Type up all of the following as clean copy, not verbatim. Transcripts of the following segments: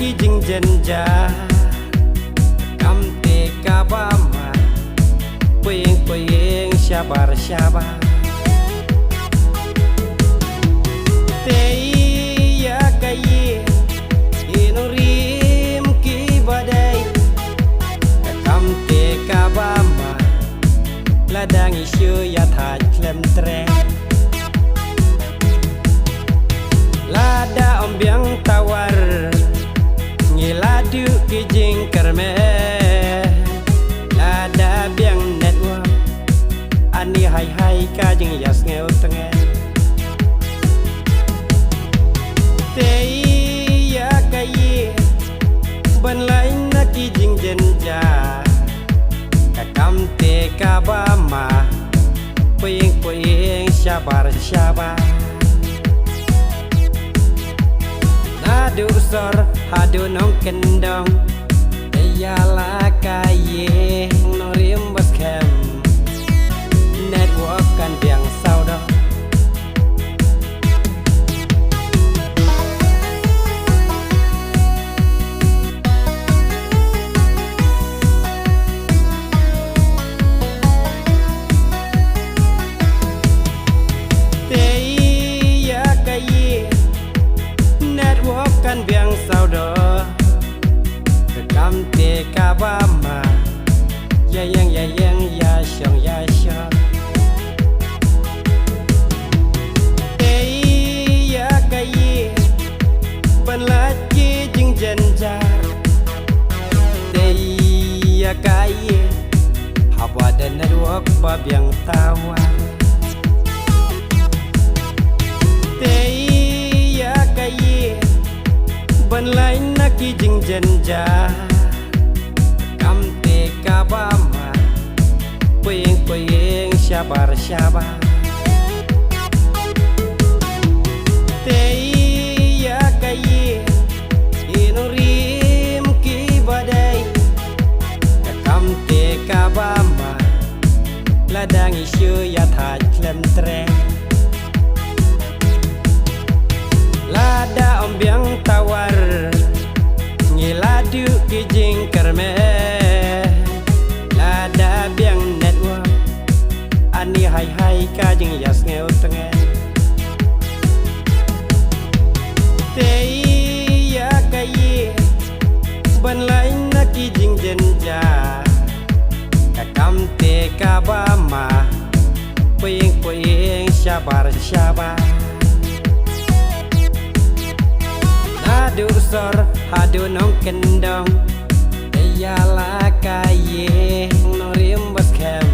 ki jing jenja kam te kabama puing puing syabar syabar te ya kaye inurim ki badai kam te kabama ladang isyu ya thaj klem treng lada ombyang tawar ngiladu kijing kerme lada biang network ani hai hai ka jing yas ngeu tenge te ya kaye ban lain na kijing jenja kakam te kabama puing puing syabar syabar adu sor adu nong kendong yala kaye norim baskem network kan biang saudo kan biang saudo rekam te kabama ya yang ya syong te ya kaye ban laki jing jenja te ya kaye hawa dan network ba biang tawa te ya kaye ban lain na kijing jenja kam te kabama puing puing syabar syabar te ya kaye inurim ki badai kam te kabama ladang isyu ya thaj klem treng lada ombyang tawar ngiladu kijing kerme lada biang network ani hai hai ka jing yas ngeu tenge te ya kaye ban lain na kijing jenja kakam te kabama puing puing syabar syabar adu sor adu nong kendong yala kaye norim baskem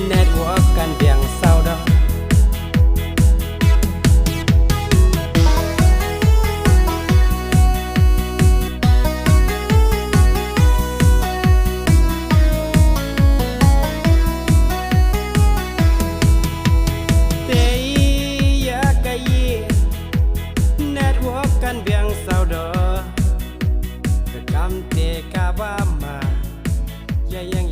network kan biang saudo kan biang saudo rekam te kabama ya yang